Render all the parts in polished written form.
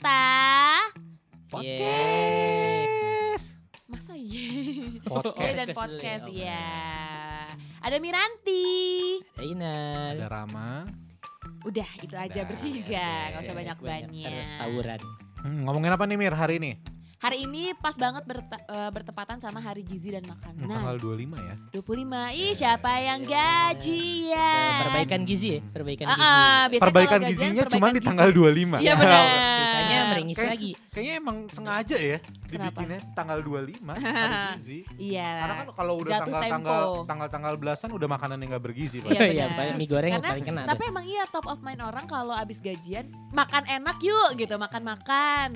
kita podcast. Masa iya? Podcast. Dan Podcast podcast dulu ya, ya. Ada Miranti. Ada Inar. Ada Rama. Udah itu aja Udah, bertiga, oke. nggak usah banyak-banyak. Tawuran. Ngomongin apa nih Mir hari ini? Hari ini pas banget bertepatan sama Hari Gizi dan Makanan. Tanggal 25 ya. 25. Ih, siapa yang gajian? Perbaikan gizi ya, perbaikan gizi. Biasanya Perbaikan kalau gajian, gizinya cuma perbaikan di tanggal 25. Iya benar. Sisanya meringis Kayak- lagi. Kayaknya emang sengaja ya Kenapa? dibikinnya tanggal 25 hari gizi. Iya. Karena kan kalau udah Jatuh tanggal belasan udah makanan yang gak bergizi. Pak. Iya, Iya, benar. mie goreng yang Karena- paling kena. Tapi emang iya top of mind orang kalau abis gajian makan enak yuk gitu, makan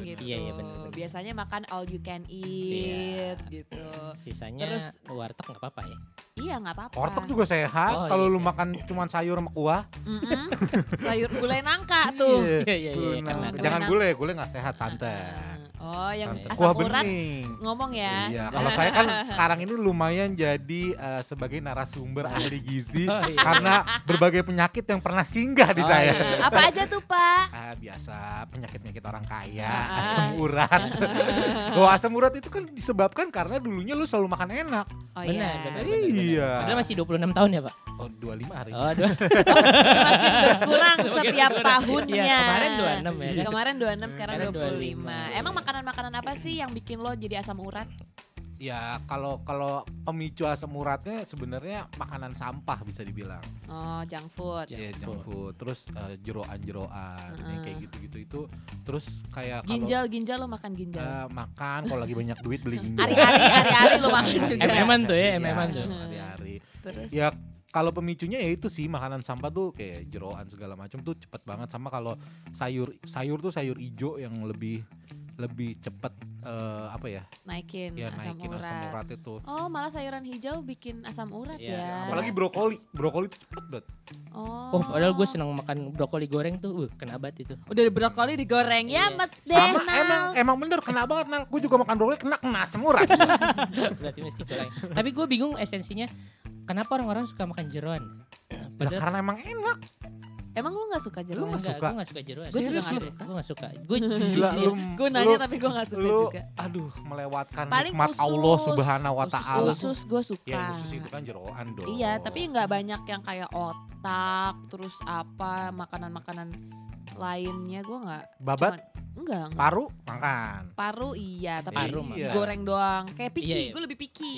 gitu. Iya, benar. Biasanya makan all you can eat gitu. Sisanya Terus- warteg nggak apa-apa ya. Iya nggak apa-apa. Warteg juga sehat. Oh, Kalau iya, lu sehat. makan cuman sayur sama kuah. Mm-mm. Sayur gulai nangka tuh. Iya, Gulai kena, nangka. kena. Jangan gulai gak sehat, santai. Oh, yang Santai. asam Kuah urat bening. ngomong ya. Iya, kalau saya kan sekarang ini lumayan jadi sebagai narasumber ahli gizi Oh, iya. karena berbagai penyakit yang pernah singgah di Oh, saya. iya. Apa aja tuh Pak? Biasa penyakit-penyakit orang kaya, Ah. asam urat. Bahwa asam urat itu kan disebabkan karena dulunya lu selalu makan enak. Oh Benar, iya. benar. Iya. Padahal masih 26 tahun ya, Pak. Oh, 25 hari. Oh, dua. Semakin berkurang Semakin setiap berkurang. tahunnya. Iya, kemarin 26 ya kan? Kemarin 26, sekarang Sekarang 25. 25. Emang makanan-makanan apa sih yang bikin lo jadi asam urat? Ya kalau pemicu asam uratnya sebenarnya makanan sampah bisa dibilang. Oh, junk food. Ya, junk food. Terus jeroan-jeroan yang kayak gitu-gitu itu. Terus kayak kalau Ginjal lo makan ginjal. makan kalau lagi banyak duit beli ginjal. Ari-ari lo makan juga. MM-an tuh ya, Iya, MM-an tuh. hari-hari. Terus Ya kalau pemicunya ya itu sih makanan sampah tuh kayak jeroan segala macam tuh cepet banget, sama kalau sayur tuh sayur ijo yang lebih cepet apa ya? naikin Ya asam naikin urat. asam urat itu. Oh, malah sayuran hijau bikin asam urat Iya, ya. Apalagi brokoli tuh cepet banget. Oh, padahal gue seneng makan brokoli goreng tuh, kena banget itu. Udah brokoli digoreng ya, Iya. met deh. Sama Nal. emang bener kena banget Nal. Gue juga makan brokoli kena asam urat. Berarti mesti goreng. Tapi gue bingung esensinya, kenapa orang-orang suka makan jeroan? Ya, karena emang enak. Emang lu gak suka Lu jeroan? nggak Enggak, suka? gue gak suka jeroan. Gue juga Serius gak lu? suka. Gue gak suka. Gue Gila, Gue nanya tapi gue gak suka lu, juga. aduh, melewatkan Paling nikmat usus. Allah Subhanahu wa taala. Usus gue suka. Ya usus itu kan jeroan dong. Iya, tapi nggak banyak yang kayak otak, terus apa makanan-makanan lainnya gue nggak. Babat, Enggak. paru, makan. Paru iya, tapi Paru mah. digoreng doang. Kayak picky, Iya, iya. gue lebih picky.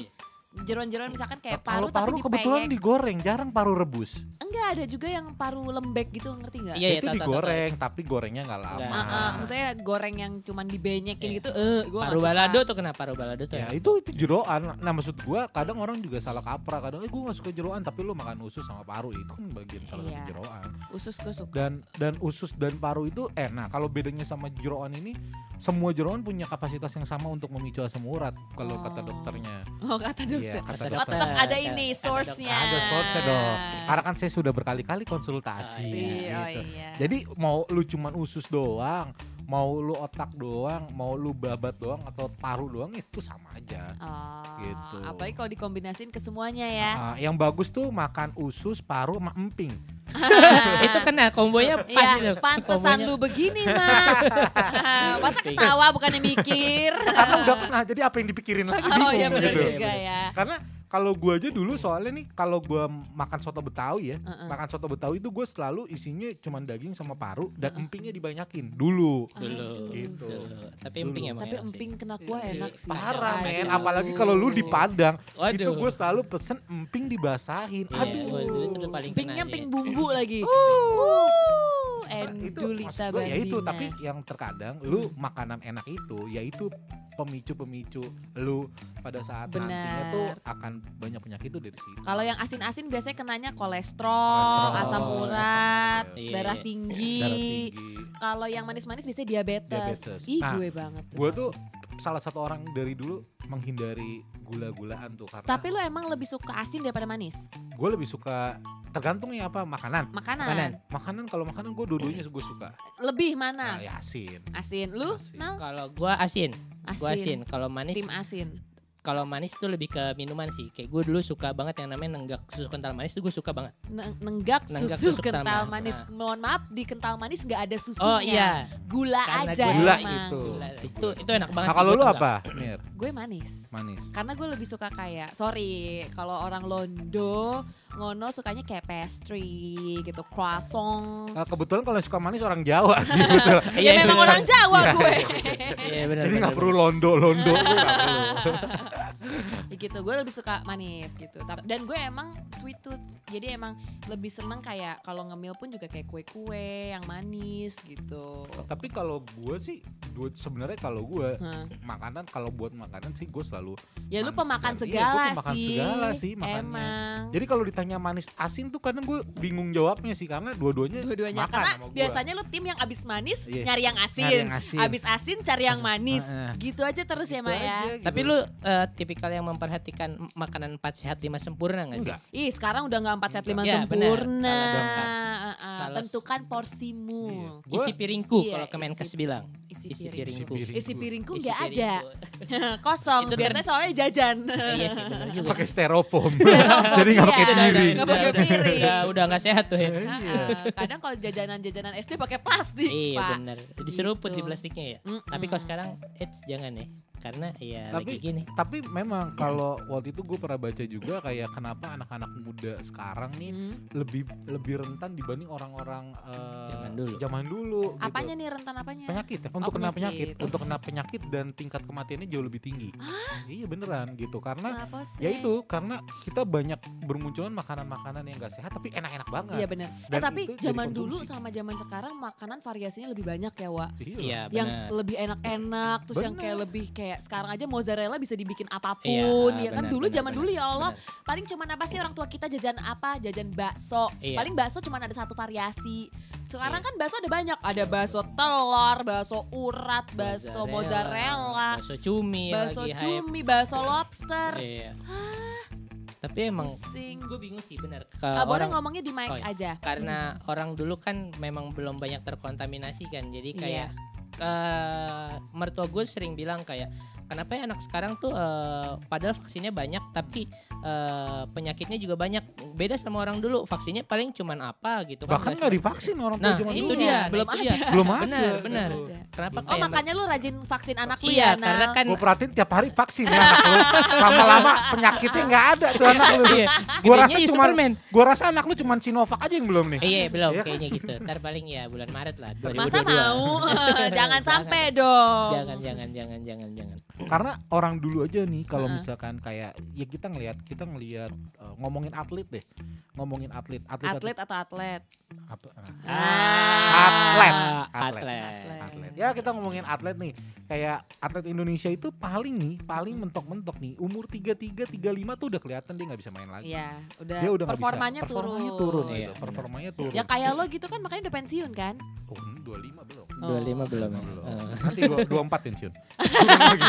Jeroan-jeroan misalkan kayak Kalau paru, paru tapi kebetulan dipeyek. digoreng, jarang paru rebus. Enggak, ada juga yang paru lembek gitu, ngerti nggak? Iya, Itu tahu, digoreng, tapi gorengnya nggak lama. Nggak. Maksudnya goreng yang cuman dibenyekin Iya. gitu, gue paru balado tuh, kenapa paru balado tuh? Ya itu jeroan. Nah maksud gua kadang orang juga salah kaprah. Kadang gua gak suka jeroan tapi lu makan usus sama paru. Itu kan bagian salah Iya. satu jeroan. Usus gue suka. Dan usus dan paru itu nah kalau bedanya sama jeroan ini, semua jeroan punya kapasitas yang sama untuk memicu asam urat kalau kata Oh. dokternya. Oh, kata dokter. Iya, kata Oh, dokter. tetap ada Ada ini dokter. source-nya. Ada source dong. Karena kan saya sudah berkali-kali konsultasi. Oh gitu. iya. Jadi mau lu cuman usus doang, mau lu otak doang, mau lu babat doang atau paru doang itu sama aja. Oh, Gitu. apalagi kalau dikombinasin ke semuanya ya. Yang bagus tuh makan usus, paru, sama emping. Itu kena kombonya pas Iya, itu. pantesan Kombonya- lu begini mah. Masa ketawa bukannya mikir. Karena udah pernah, jadi apa yang dipikirin lagi bingung Oh iya benar gitu. juga ya. Karena kalau gua aja dulu soalnya nih kalau gua makan soto Betawi ya, Heeh. makan soto Betawi itu gua selalu isinya cuma daging sama paru dan empingnya dibanyakin dulu. Dulu. Gitu. Dulu. Tapi emping emang Tapi enak sih. emping kena kuah enak sih. Parah men, Aduh. apalagi kalau lu di Padang, Waduh. itu gua selalu pesen emping dibasahin. Iya, Aduh. waduh, itu udah paling Empingnya kena emping dia. bumbu lagi. Nah, itu Endulita maksud gua ya itu, Babina. tapi yang terkadang lu makanan enak itu yaitu pemicu-pemicu lu pada saat Benar. nantinya tuh akan banyak penyakit itu dari situ. Kalau yang asin-asin biasanya kenanya kolesterol, Kolesterol, asam asam urat, urat. Iya, darah iya. tinggi. Darah tinggi. Kalau yang manis-manis biasanya diabetes. Diabetes. Ih, Nah, gue banget tuh. Gue tuh salah satu orang dari dulu menghindari gula-gulaan tuh karena Tapi lu emang lebih suka asin daripada manis? gue lebih suka, tergantung ya apa makanan. Makanan. Makanan kalau makanan gue dua-duanya gue suka. Lebih Nah, mana? ya asin. Asin. Lu, Asin. Nal? Kalau gua asin. Gua Asin. asin. Kalau manis Tim asin. kalau manis tuh lebih ke minuman sih. Kayak gue dulu suka banget yang namanya nenggak susu kental manis tuh gue suka banget. Nenggak susu kental manis. Nah. Mohon maaf, di kental manis nggak ada susunya. Oh iya. Gula Karena aja gula emang. gitu. Itu enak banget. Nah sih, kalau gua lu tenggak. apa, Mir? Gue manis. Manis. Karena gue lebih suka kayak, sorry, kalau orang Londo, ngono sukanya kayak pastry gitu, croissant. Kebetulan kalau yang suka manis orang Jawa sih. Betul. Ya memang bener. orang Jawa gue. Iya benar. Jadi nggak perlu londo-londo. Lu nggak perlu. Ya gitu, gue lebih suka manis gitu. Dan gue emang sweet tooth, jadi emang lebih seneng kayak kalau ngemil pun juga kayak kue-kue yang manis gitu. Tapi kalau gue sih, sebenarnya kalau gue Hah. makanan, kalau buat makanan sih gue selalu Ya lu manis pemakan sekali. Iya, segala gue pemakan sih. segala sih makannya. Emang. Jadi kalau ditanya manis asin tuh kadang gue bingung jawabnya sih karena dua-duanya Dua-duanya makan karena sama gua. biasanya lu tim yang abis manis Iya. nyari yang asin, Nyari yang asin. abis asin cari yang manis, Heeh. gitu aja terus ya Gitu Maya. aja, gitu. Tapi lu tipikal yang memperhatikan makanan 4 sehat 5 sempurna gak sih? Enggak. Ih sekarang udah nggak 4 set 5 Ya, sempurna. benar. Heeh, tentukan porsimu. Iya. Isi piringku Iya, kalau Kemenkes isi- bilang. Isi Isi piring. piringku. Isi piringku Isi nggak ada, piringku. kosong. Itu Biasanya soalnya jajan. Iya sih benar juga. Pakai styrofoam. Styrofoam, Jadi nggak pakai iya. piring. Nggak pakai piring. Udah nggak sehat tuh ya. Heeh, kadang kalau jajanan SD pakai plastik, Iya Pak. benar. Diseruput Gitu. di plastiknya ya. Mm-mm. Tapi kalau sekarang jangan ya. Karena ya Tapi- lagi gini. Tapi memang kalau waktu itu gue pernah baca juga kayak kenapa anak-anak muda sekarang nih lebih rentan dibanding orang-orang Zaman dulu. gitu. Apanya nih rentan apanya? Penyakit ya, untuk kena penyakit. penyakit, untuk kena penyakit dan tingkat kematiannya jauh lebih tinggi. Iya beneran gitu karena Kenapa sih? ya itu karena kita banyak bermunculan makanan-makanan yang gak sehat tapi enak-enak banget. Iya benar. Dan Tapi itu jadi zaman dulu konsumsi. sama zaman sekarang makanan variasinya lebih banyak ya, Wak. Iya Yang benar. lebih enak-enak, terus yang kayak Bener. lebih kayak sekarang aja mozzarella bisa dibikin apapun, Iya, ya kan? benar, Dulu benar, zaman benar, dulu ya Allah, benar. paling cuman apa sih orang tua kita jajan apa? Jajan bakso. Iya. Paling bakso cuman ada satu variasi. Sekarang Iya. kan bakso ada banyak, ada bakso telur, bakso urat, bakso mozzarella, bakso cumi, bakso lagi hype. cumi, bakso lobster. Iya. Tapi emang Pusing. gue bingung sih benar. Boleh ngomongnya di mic Oh, iya. aja. Karena orang dulu kan memang belum banyak terkontaminasi kan. Jadi Iya. kayak mertua gue sering bilang kayak kenapa ya anak sekarang tuh padahal vaksinnya banyak tapi penyakitnya juga banyak. Beda sama orang dulu, vaksinnya paling cuman apa gitu kan. Bahkan nggak divaksin orang tua Nah, zaman itu dulu. dia. Belum Nah, itu ada. dia. Belum ada. Benar, benar. Ada. Kenapa Oh kayak makanya lu rajin vaksin anak lu iya, ya, karena Nang? kan Gue perhatiin tiap hari vaksin ya anak lu. Lama-lama penyakitnya nggak ada tuh anak lu. iya, Gua rasa gedenya cuman Superman. Gua rasa anak lu cuman Sinovac aja yang belum nih. Iya belum Iya. kayaknya gitu. Ntar paling ya bulan Maret lah 2022. Masa mau? Jangan Jangan. sampai dong. Jangan. Karena orang dulu aja nih kalau Heeh. misalkan kayak ya kita ngelihat ngomongin atlet deh. Ngomongin atlet Atlet atau atlet? apa? Atlet. Atlet. Ya kita ngomongin atlet nih. Kayak atlet Indonesia itu paling mentok-mentok nih umur 33 35 tuh udah kelihatan dia nggak bisa main lagi. Iya, udah, Dia udah nggak bisa. performanya turun. Iya, gitu. benar. Performanya turun. Ya kayak lo gitu kan makanya udah pensiun kan? 25 belum. 25 belum. Belum. ya? Nanti 24 pensiun.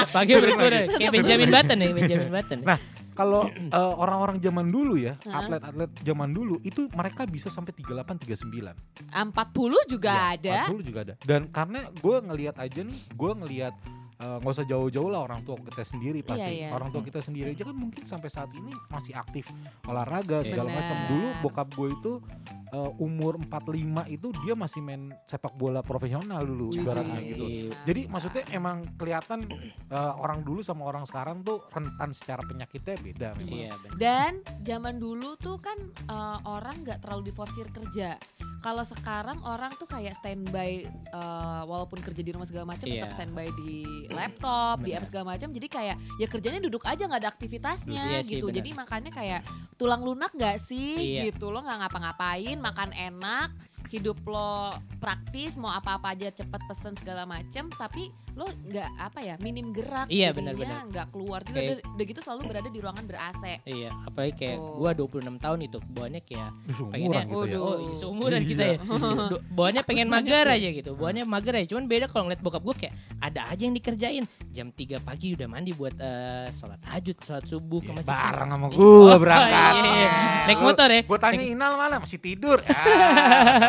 Pagi berkurang kayak Benjamin Button ya, Benjamin Button. Nah, kalau orang-orang zaman dulu ya, Heeh. atlet-atlet zaman dulu itu mereka bisa sampai 38 39. 40 juga Ya, ada. 40 juga ada. Dan karena gue ngelihat aja nih, nggak usah jauh-jauh lah orang tua kita sendiri pasti. Iya. Orang tua kita sendiri aja kan mungkin sampai saat ini masih aktif olahraga segala Benar. macam. Dulu bokap gue itu umur 45 itu dia masih main sepak bola profesional dulu ibaratnya gitu. Jadi maksudnya emang kelihatan orang dulu sama orang sekarang tuh rentan secara penyakitnya beda memang. Iya, benar. Dan zaman dulu tuh kan orang nggak terlalu diforsir kerja. Kalau sekarang orang tuh kayak standby, walaupun kerja di rumah segala macam Iya. tetap standby di laptop, di Benar. app segala macam. Jadi kayak ya kerjanya duduk aja nggak ada aktivitasnya Iya sih, gitu. benar. Jadi makanya kayak tulang lunak nggak sih Iya. gitu. Lo nggak ngapa-ngapain, makan enak, hidup lo praktis, mau apa-apa aja cepet pesen segala macam. Tapi lo nggak minim gerak. Iya, jadinya benar-benar. nggak keluar. Juga Kayak- udah gitu selalu berada di ruangan ber-AC. Iya, apalagi kayak Oh. gua 26 tahun itu bawaannya kayak Seumuran pengennya gitu ya. oh iya, seumuran Iya. kita ya. Bawaannya pengen mager aja gitu. Bawaannya mager aja. Cuman beda kalau ngeliat bokap gua kayak ada aja yang dikerjain. Jam 3 pagi udah mandi buat sholat tahajud, sholat subuh ke masjid. Bareng sama gua Oh, berangkat. iya. Naik motor ya. Gue tanya Inal mana masih tidur.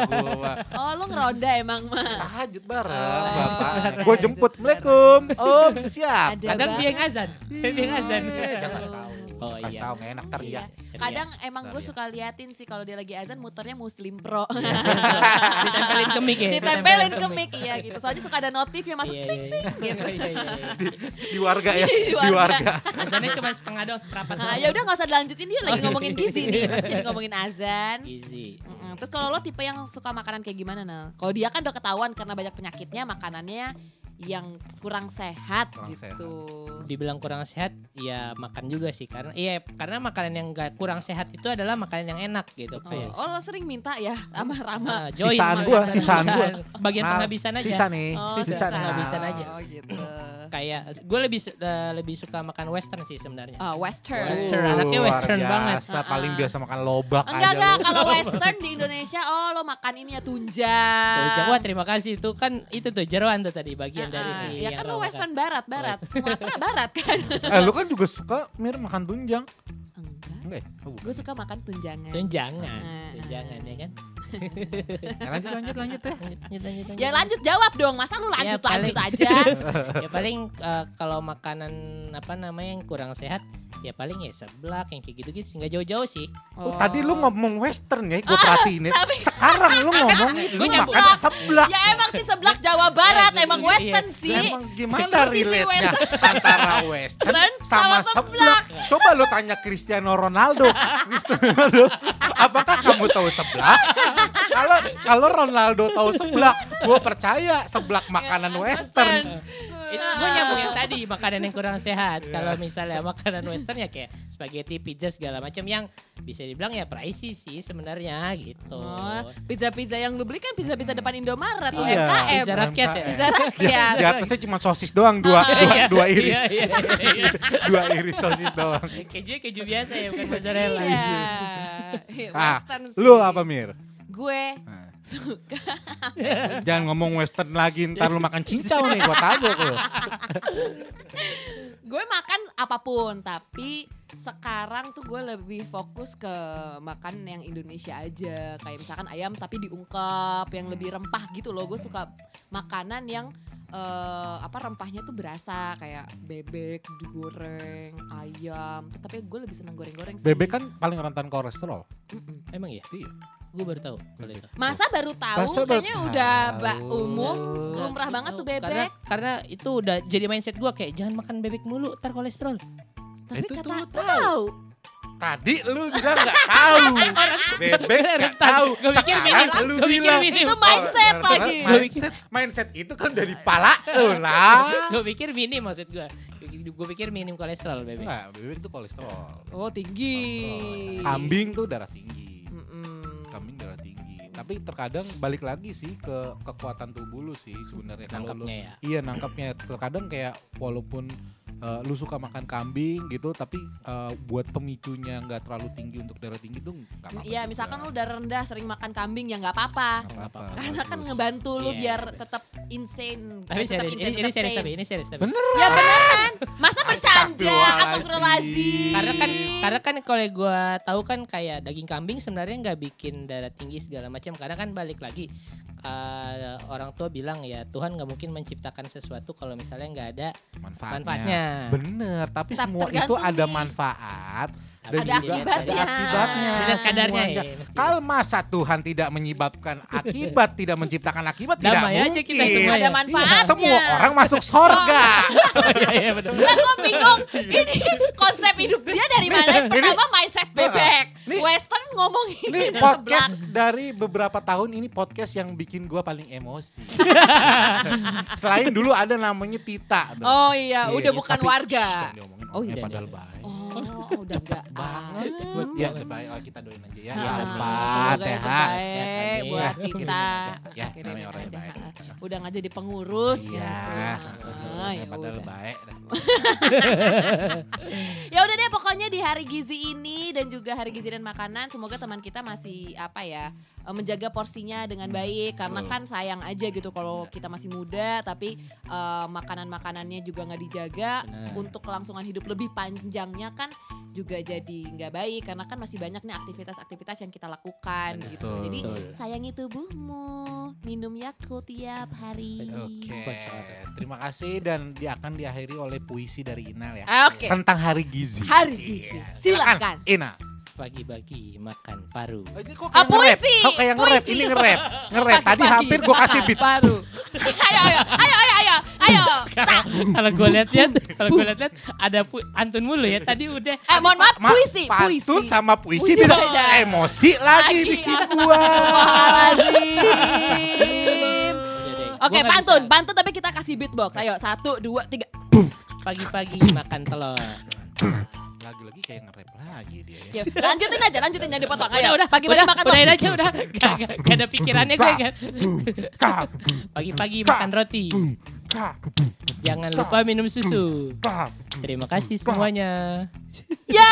Gua Oh lu ngeronda emang mah. tahajud bareng Oh, bapak. tahajud. Gue jemput Assalamualaikum. Om, siap. Ada Kadang dia yang banget. azan. Dia yang azan. Jangan kasih tahu. Oh Kasih iya. tahu nggak enak Iya. teriak. Kadang emang gue Iya. suka liatin sih kalau dia lagi azan muternya Muslim Pro. Ditempelin ke mic ya. Ditempelin ke mic ya gitu. Soalnya suka ada notif yang masuk Iya, ting iya, ting iya. gitu. Iya, iya, iya. Di warga ya. Di Di warga. warga. Azannya cuma setengah doang, seperempat. Nah, ya udah nggak usah dilanjutin, dia lagi ngomongin gizi nih, terus jadi ngomongin azan. Easy. Terus kalau lo tipe yang suka makanan kayak gimana, Nel? Kalau dia kan udah ketahuan karena banyak penyakitnya, makanannya yang kurang sehat Kurang gitu. Dibilang kurang sehat, ya makan juga sih, karena makanan yang gak kurang sehat itu adalah makanan yang enak gitu. Oh, lo sering minta ya sama Rama. Join Sisaan makan. gua, sisaan gua. Bagian Nah, penghabisan aja. Sisa nih. Oh, Sisa nih. penghabisan aja. Oh, gitu. Kayak gue lebih suka makan western sih sebenarnya. Western. Western. Anaknya Luar western banget. biasa, paling biasa makan lobak Enggak, aja. kalau western di Indonesia, lo makan ini ya tunjang. Tuh, wah terima kasih itu kan itu tuh jeroan tuh tadi bagian dari si ya yang kan lo Rama western barat, Sumatera barat kan. Lu kan juga suka makan tunjang. Enggak, Enggak ya? Oh, bukan. gue suka makan tunjangan. Tunjangan, Ah, tunjangan ya kan. Ya, lanjut ya. Lanjut. Ya lanjut jawab dong, masa lu lanjut paling- aja. Ya paling kalau makanan apa namanya yang kurang sehat ya paling ya seblak yang kayak gitu-gitu sih, nggak jauh-jauh sih. Oh, tadi lu ngomong western ya, gue perhatiin ya. tapi- Sekarang lu ngomongin lu Gua nyambung. makan seblak. Ya emang sih seblak Jawa Barat, Iya, emang iya. western sih. Emang gimana Sisi relate-nya antara western sama sama seblak? Coba lu tanya Cristiano Ronaldo. Cristiano Ronaldo, apakah kamu tahu seblak? Kalau Ronaldo tahu seblak, gue percaya seblak makanan western. Itu gue nyambung yang tadi makanan yang kurang sehat. Kalau misalnya makanan western ya kayak spaghetti, pizza segala macam yang bisa dibilang ya pricey sih sebenarnya gitu. Oh, pizza-pizza yang lu beli kan pizza-pizza depan Indomaret, Iya. UMKM. Pizza rakyat ya. Pizza rakyat. Di atasnya cuma sosis doang, dua iris. Iya. Dua iris sosis doang. Keju biasa ya bukan mozzarella. Iya. Ah, Western sih. lu apa Mir? Gue Nah, suka. jangan ngomong western lagi, ntar lu makan cincau nih, gua tabok lu. Gue makan apapun, tapi sekarang tuh gue lebih fokus ke makan yang Indonesia aja. Kayak misalkan ayam tapi diungkep, yang lebih rempah gitu loh. Gue suka makanan yang rempahnya tuh berasa, kayak bebek digoreng, ayam. Tapi gue lebih seneng goreng-goreng sih. Bebek kan paling rentan kolesterol. Mm-mm. Emang iya? Iya. Gue baru tahu kalau itu. Masa baru tahu? Masa baru Kayaknya tahu? udah umum, lumrah banget tuh bebek. Karena itu udah jadi mindset gue kayak jangan makan bebek mulu, ntar kolesterol. Tapi Itu kata tuh lu tahu. Tadi lu bilang nggak tahu. Bebek nggak tahu. Gua pikir Sekarang minim. lu Gua pikir bilang. minim. Itu mindset Oh, lagi. Mindset itu kan dari pala lu lah. Gue pikir minim maksud gue. Gue pikir minim kolesterol bebek. Enggak, bebek itu kolesterol. Oh, tinggi. Kambing tuh darah tinggi. Mm-mm. Kambing darah tinggi. Tapi terkadang balik lagi sih ke kekuatan tubuh lu sih sebenarnya. Kalau lu Nangkapnya ya. iya nangkapnya. Terkadang kayak walaupun lu suka makan kambing gitu, tapi buat pemicunya nggak terlalu tinggi untuk darah tinggi tuh nggak apa-apa. Iya, juga. misalkan lu udah rendah sering makan kambing ya nggak apa-apa. Nggak apa-apa. Karena kan Bagus. ngebantu lu Iya, biar betul. tetap insane. Tapi Tetap serius, insane, ini tetap serius sane. tapi ini serius tapi. Bener. Ya beneran. Masa bercanda? Astagfirullahaladzim. Astagfirullahaladzim. Karena kan kalau gue tahu kan kayak daging kambing sebenarnya nggak bikin darah tinggi segala macam. Karena kan balik lagi orang tua bilang ya Tuhan nggak mungkin menciptakan sesuatu kalau misalnya nggak ada manfaatnya. Bener, tapi Tetap semua itu tergantung ada nih. manfaat dan Ada juga akibatnya. ada akibatnya. Dilihat kadarnya semuanya. ya. mesti. Kalau masa Tuhan tidak menyebabkan akibat, tidak menciptakan akibat, tidak Damai aja mungkin. kita semua Ada ya. manfaatnya. Iya, semua orang masuk sorga. Iya benar. Nah, gue bingung. Ini konsep hidup dia dari mana? Pertama mindset bebek. Nih- Western ngomongin Ini podcast dari beberapa tahun ini podcast yang bikin gua paling emosi. Selain dulu ada namanya Tita. Oh iya, Iya, udah bukan tapi, warga. shh, jangan diomongin Oh, orangnya iya, padahal iya. baik. Oh, udah enggak Banget. Ya, baik. Oh, kita doain aja ya. Iya, Ah, Al-Fatihah. semoga yang terbaik Amin. buat Kirim kita. Ya, Kirim namanya orangnya aja. baik. Udah nggak jadi pengurus Iya. gitu. Ah, Ya, ya padahal udah. baik. dah. Ya udah deh pokoknya pokoknya di hari gizi ini dan juga hari gizi dan makanan, semoga teman kita masih menjaga porsinya dengan baik, karena kan sayang aja gitu kalau kita masih muda tapi makanan-makanannya juga nggak dijaga. Benar. Untuk kelangsungan hidup lebih panjangnya kan juga jadi nggak baik, karena kan masih banyak nih aktivitas-aktivitas yang kita lakukan Benar. gitu. Jadi sayangi tubuhmu, minum Yakult tiap hari. Oke, terima kasih dan akan diakhiri oleh puisi dari Inal ya. Oke. Tentang hari gizi. Hari gizi. Silakan. Ina. Pagi-pagi makan paru. Ini kok kayak nge-rap? puisi, Kok kayak nge-rap? puisi. Ini nge-rap. Tadi Pagi-pagi hampir gue kasih makan beat. Baru. Ayo. Kalau gue lihat ada antun mulu ya. Tadi udah. Mohon maaf, puisi. Pantun sama puisi Puisi beda. beda. Emosi lagi bikin gua. Astagfirullahaladzim. Oke, Gua nggak pantun tapi kita kasih beatbox. Ayo, 1, 2, 3. bisa. Pagi-pagi makan telur. Lagi-lagi kayak nge-rap lagi dia ya. Ya, lanjutin aja jangan dipotong. Ayo, Udah, pagi-pagi makan udahin telur. aja udah. Gak ada pikirannya gue kan. Kap, Pagi-pagi makan roti. kap, Jangan lupa minum susu. kap. Terima kasih semuanya. Ya.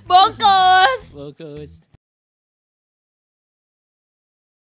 Bongkos. Fokus.